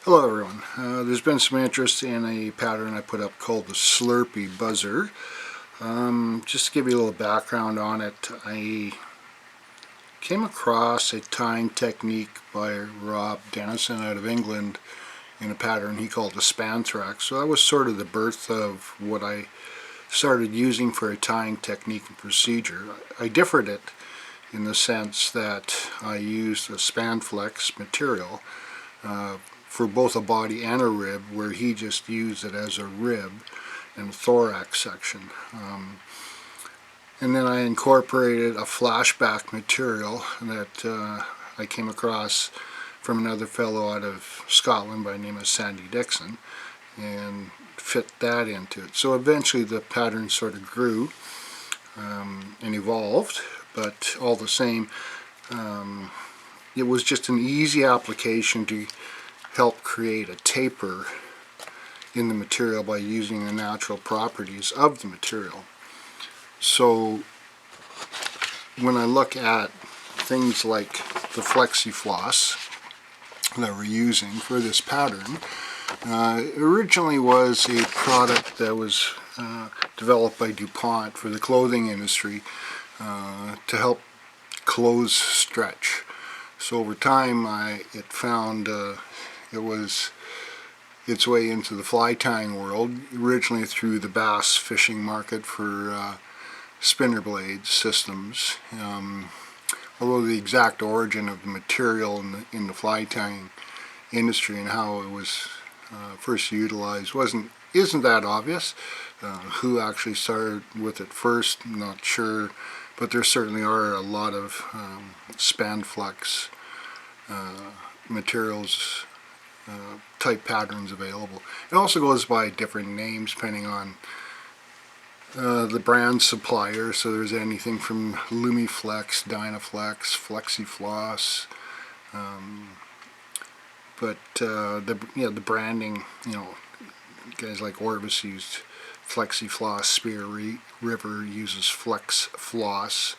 Hello everyone. There's been some interest in a pattern I put up called the Slurpee buzzer. Just to give you a little background on it, I came across a tying technique by Rob Dennison out of England in a pattern he called the Spanthrax. So that was sort of the birth of what I started using for a tying technique and procedure. I differed it in the sense that I used a Spanflex material for both a body and a rib, where he just used it as a rib and thorax section. And then I incorporated a flashback material that I came across from another fellow out of Scotland by the name of Sandy Dixon, and fit that into it. So eventually the pattern sort of grew and evolved, but all the same, it was just an easy application to help create a taper in the material by using the natural properties of the material. So when I look at things like the FlexiFloss that we're using for this pattern, it originally was a product that was developed by DuPont for the clothing industry to help clothes stretch. So over time it found it was its way into the fly tying world, originally through the bass fishing market for spinner blade systems. Although the exact origin of the material in the fly tying industry and how it was first utilized isn't that obvious. Who actually started with it first, I'm not sure, but there certainly are a lot of Spanflex materials type patterns available. It also goes by different names depending on the brand supplier. So there's anything from Lumiflex, Dynaflex, FlexiFloss, but the branding, guys like Orvis used FlexiFloss, Spear River uses FlexFloss,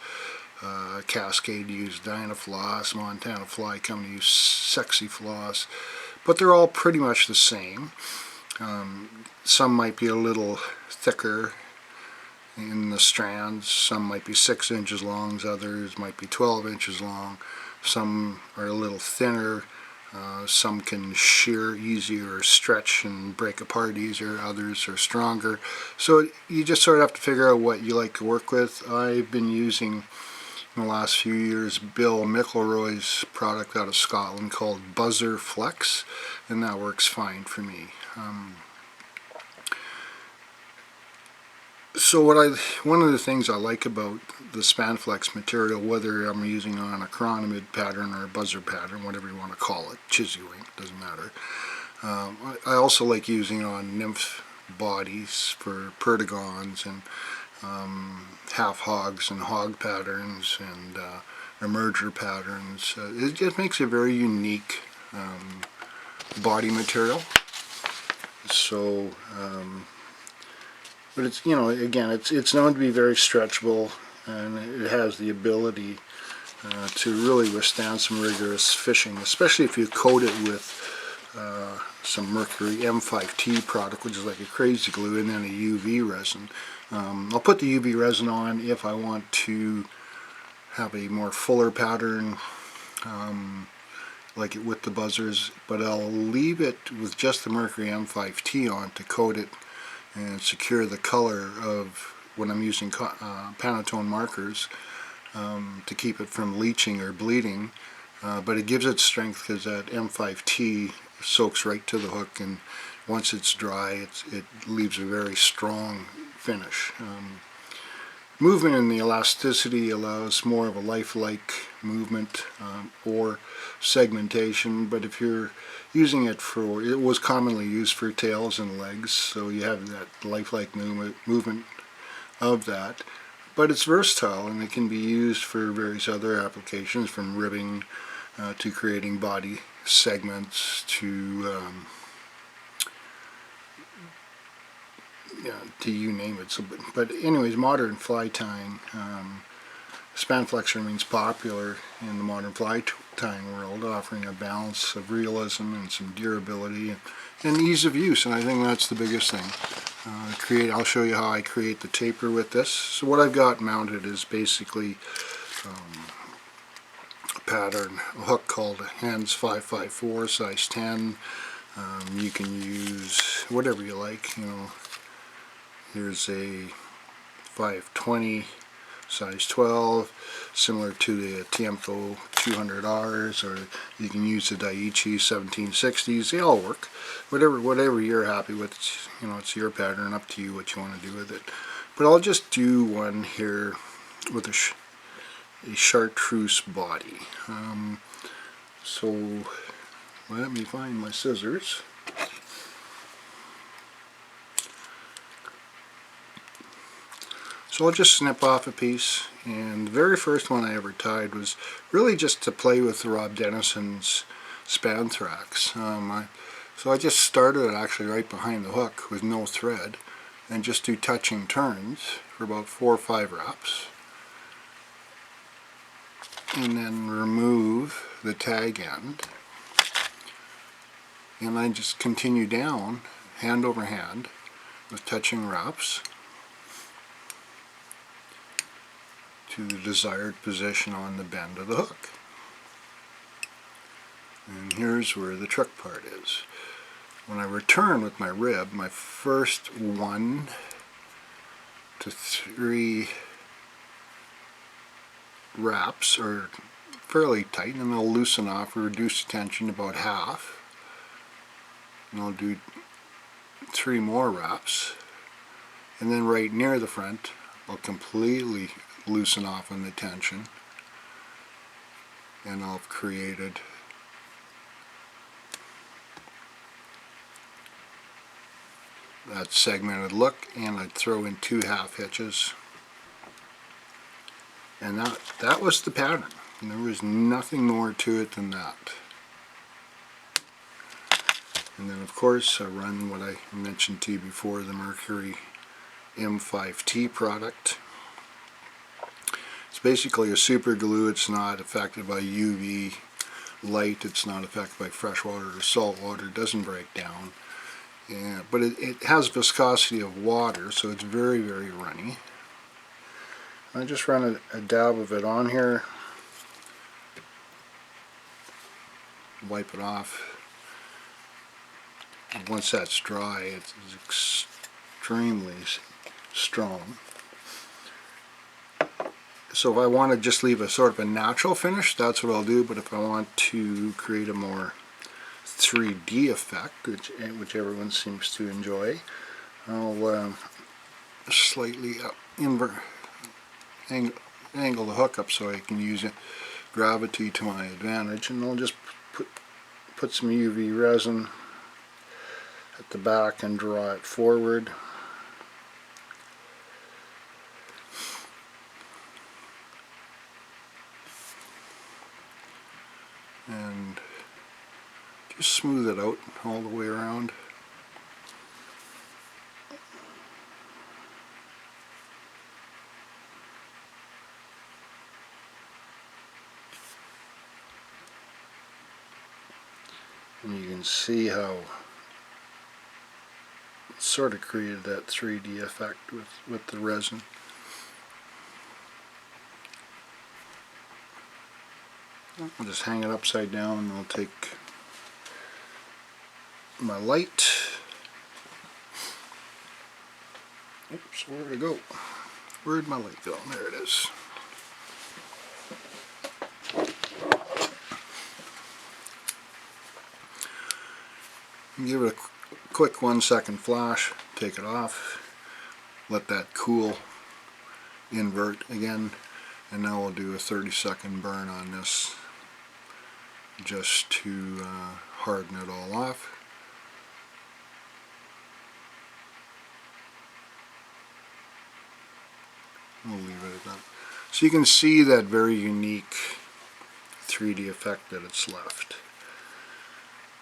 Cascade used Dynafloss, Montana Fly Company used SexyFloss, but they're all pretty much the same. Some might be a little thicker in the strands, some might be 6 inches long, others might be 12 inches long, some are a little thinner, some can shear easier or stretch and break apart easier, others are stronger. So you just sort of have to figure out what you like to work with. I've been using in the last few years Bill McElroy's product out of Scotland called Buzzer Flex, and that works fine for me. So one of the things I like about the Spanflex material, whether I'm using on a chironomid pattern or a buzzer pattern, whatever you want to call it, chisewing, doesn't matter. I also like using it on nymph bodies for perdigons and half hogs and hog patterns and emerger patterns. It just makes a very unique body material. So but it's, again, it's known to be very stretchable, and it has the ability to really withstand some rigorous fishing, especially if you coat it with some mercury M5T product, which is like a crazy glue, and then a UV resin. I'll put the UV resin on if I want to have a more fuller pattern, like it with the buzzers, but I'll leave it with just the mercury M5T on to coat it and secure the color of when I'm using Pantone markers to keep it from leaching or bleeding. But it gives it strength because that M5T soaks right to the hook, and once it's dry, it leaves a very strong finish. Movement in the elasticity allows more of a lifelike movement or segmentation, but if you're using it it was commonly used for tails and legs, so you have that lifelike movement of that. But it's versatile, and it can be used for various other applications, from ribbing to creating body segments to you name it. So, but anyways, modern fly tying, Spanflex remains popular in the modern fly tying world, offering a balance of realism and some durability and ease of use, and I think that's the biggest thing. I'll show you how I create the taper with this. So what I've got mounted is basically a pattern, a hook called a Hands 554, size 10. You can use whatever you like. Here's a 520, size 12, similar to the Tiempo 200Rs, or you can use the Daiichi 1760s. They all work. Whatever you're happy with, it's your pattern, up to you what you want to do with it. But I'll just do one here with a chartreuse body. So let me find my scissors. So I'll just snip off a piece, and the very first one I ever tied was really just to play with Rob Dennison's Spanthrax. So I just started it actually right behind the hook with no thread, and just do touching turns for about 4 or 5 wraps, and then remove the tag end, and I just continue down hand over hand with touching wraps to the desired position on the bend of the hook. And here's where the trick part is. When I return with my rib, my first 1 to 3 wraps are fairly tight, and then they'll loosen off or reduce the tension about half. And I'll do 3 more wraps, and then right near the front I'll completely loosen off on the tension, and I've created that segmented look, and I'd throw in 2 half hitches, and that was the pattern. And there was nothing more to it than that. And then of course I run what I mentioned to you before, the Mercury M5T product. It's basically a super glue. It's not affected by UV light, it's not affected by fresh water or salt water, it doesn't break down. But it has viscosity of water, so it's very, very runny. I just run a dab of it on here, wipe it off. And once that's dry, it's extremely strong. So if I want to just leave a sort of a natural finish, that's what I'll do. But if I want to create a more 3D effect, which everyone seems to enjoy, I'll slightly angle the hook up so I can use gravity to my advantage, and I'll just put some UV resin at the back and draw it forward. And just smooth it out all the way around. And you can see how it sort of created that 3D effect with the resin. I'll just hang it upside down, and I'll take my light. Oops, where'd it go? Where'd my light go? There it is. Give it a quick 1-second flash, take it off, let that cool, invert again, and now we'll do a 30-second burn on this just to harden it all off. We'll leave it at that. So you can see that very unique 3D effect that it's left.